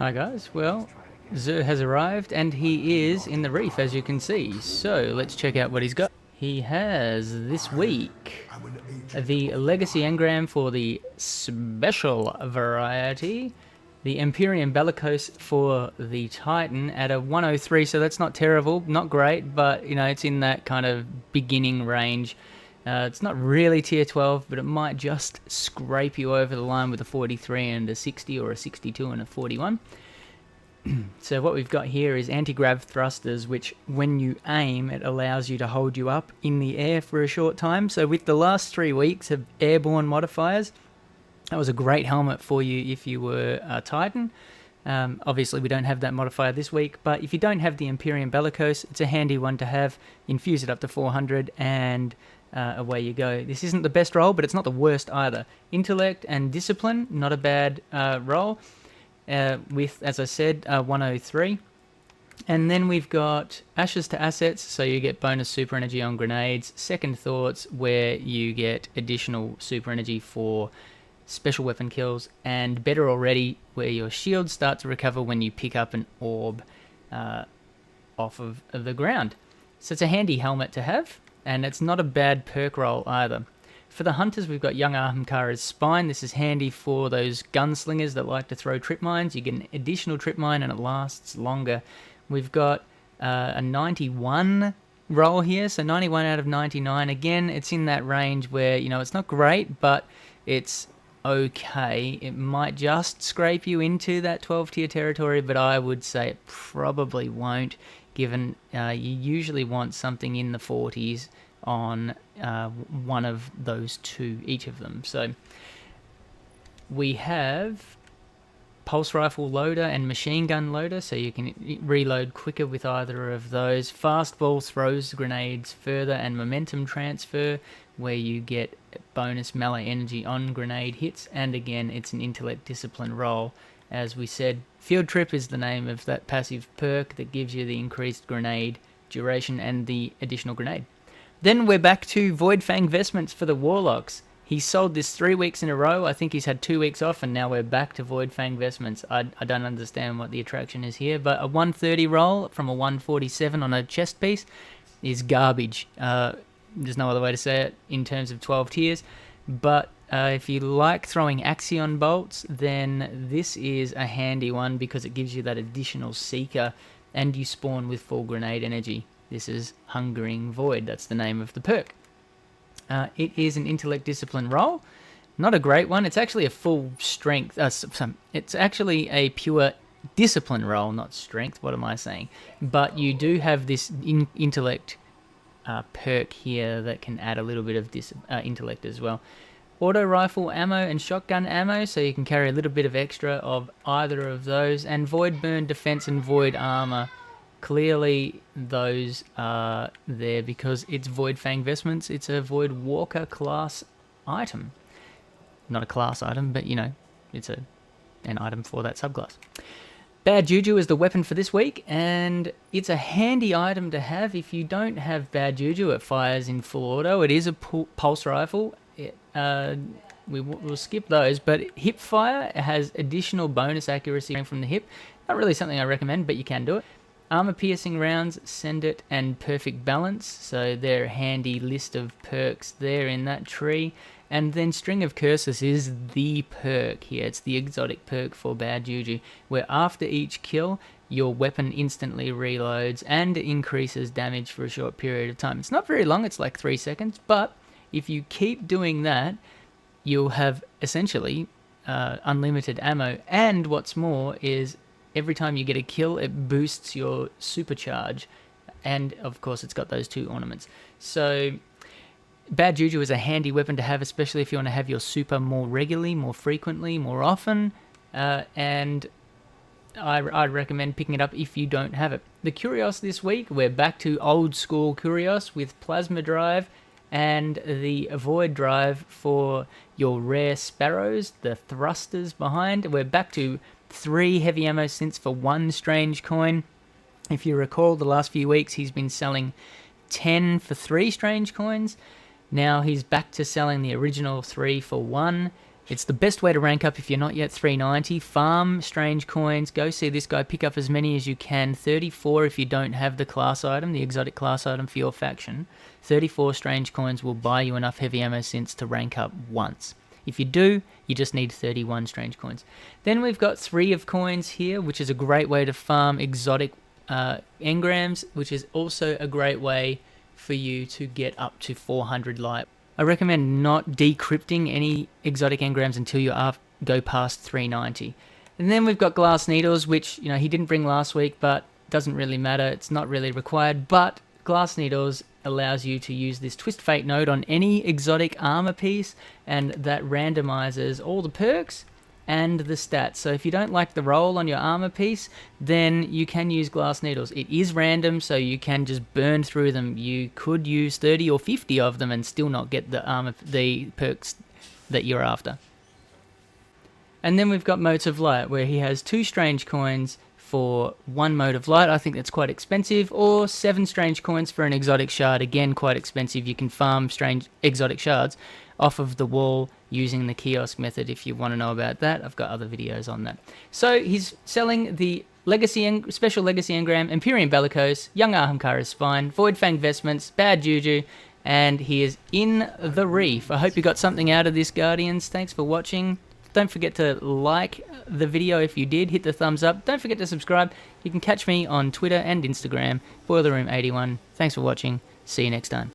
Hi guys, well, Xur has arrived and he is in the Reef, as you can see. So let's check out what he's got. He has this week the Legacy Engram for the special variety, the Empyrean Bellicose for the Titan at a 103, so that's not terrible, not great, but you know, it's in that kind of beginning range. It's not really tier 12, but it might just scrape you over the line with a 43 and a 60, or a 62 and a 41. So what we've got here is anti-grav thrusters, which when you aim, it allows you to hold you up in the air for a short time. So with the last 3 weeks of airborne modifiers, that was a great helmet for you if you were a Titan. Obviously, we don't have that modifier this week, but if you don't have the Empyrean Bellicose, it's a handy one to have. Infuse it up to 400 and away you go. This isn't the best roll, but it's not the worst either. Intellect and Discipline, not a bad roll. With, as I said, 103. And then we've got Ashes to Assets, so you get bonus super energy on grenades. Second Thoughts, where you get additional super energy for special weapon kills. And Better Already, where your shields start to recover when you pick up an orb off of the ground. So it's a handy helmet to have, and it's not a bad perk roll either. For the Hunters, we've got Young Ahamkara's Spine. This is handy for those gunslingers that like to throw trip mines. You get an additional trip mine and it lasts longer. We've got a 91 roll here, so 91 out of 99. Again, it's in that range where, you know, it's not great, but it's okay. It might just scrape you into that 12 tier territory, but I would say it probably won't, given you usually want something in the 40s on one of those two, each of them. So we have pulse rifle loader and machine gun loader, so you can reload quicker with either of those. Fastball throws grenades further, and momentum transfer, where you get bonus melee energy on grenade hits, and again it's an intellect discipline roll. As we said, Field Trip is the name of that passive perk that gives you the increased grenade duration and the additional grenade. Then we're back to Void Fang Vestments for the Warlocks. He sold this 3 weeks in a row. I think he's had 2 weeks off, and now we're back to Void Fang Vestments. I don't understand what the attraction is here, but a 130 roll from a 147 on a chest piece is garbage. There's no other way to say it in terms of 12 tiers. But if you like throwing Axion bolts, then this is a handy one because it gives you that additional Seeker, and you spawn with full grenade energy. This is Hungering Void. That's the name of the perk. It is an intellect discipline roll. Not a great one. It's actually a full strength. It's actually a pure discipline roll, not strength. What am I saying? But you do have this intellect perk here that can add a little bit of intellect as well. Auto rifle ammo and shotgun ammo, so you can carry a little bit of extra of either of those. And Void Burn defense and Void armor. Clearly, those are there because it's Void Fang Vestments. It's a Void Walker class item. Not a class item, but, you know, it's an item for that subclass. Bad Juju is the weapon for this week, and it's a handy item to have. If you don't have Bad Juju, it fires in full auto. It is a pulse rifle. We'll skip those, but hip fire has additional bonus accuracy from the hip. Not really something I recommend, but you can do it. Armor-piercing rounds, Send It, and Perfect Balance, so they're a handy list of perks there in that tree. And then String of Curses is the perk here. It's the exotic perk for Bad Juju, where after each kill, your weapon instantly reloads and increases damage for a short period of time. It's not very long, it's like 3 seconds, but if you keep doing that, you'll have essentially unlimited ammo. And what's more is, every time you get a kill, it boosts your supercharge. And, of course, it's got those 2 ornaments. So, Bad Juju is a handy weapon to have, especially if you want to have your super more regularly, more frequently, more often. And I'd recommend picking it up if you don't have it. The Curios this week, we're back to old school Curios with Plasma Drive and the Void Drive for your rare Sparrows, the thrusters behind. We're back to 3 heavy ammo synths for 1 strange coin. If you recall, the last few weeks he's been selling 10 for 3 strange coins. Now he's back to selling the original 3 for 1. It's the best way to rank up if you're not yet 390. Farm strange coins. Go see this guy. Pick up as many as you can. 34 if you don't have the class item, the exotic class item for your faction. 34 strange coins will buy you enough heavy ammo synths to rank up once. If you do, you just need 31 strange coins. Then we've got 3 of coins here, which is a great way to farm exotic engrams, which is also a great way for you to get up to 400 light. I recommend not decrypting any exotic engrams until you go past 390. And then we've got glass needles, which he didn't bring last week, but doesn't really matter. It's not really required. But glass needles allows you to use this twist fate node on any exotic armor piece, and that randomizes all the perks and the stats. So if you don't like the roll on your armor piece, then you can use glass needles. It is random, so you can just burn through them. You could use 30 or 50 of them and still not get the perks that you're after. And then we've got Motes of Light, where he has 2 strange coins for 1 mode of light. I think that's quite expensive. Or 7 strange coins for an exotic shard. Again, quite expensive. You can farm strange exotic shards off of the wall using the kiosk method. If you want to know about that, I've got other videos on that. So he's selling the special legacy engram, Imperium Bellicose, Young Ahamkara's Spine, Void Fang Vestments, Bad Juju, and he is in the Reef. I hope you got something out of this, Guardians. Thanks for watching. Don't forget to like the video if you did. Hit the thumbs up. Don't forget to subscribe. You can catch me on Twitter and Instagram, BoylerRoom81. Thanks for watching. See you next time.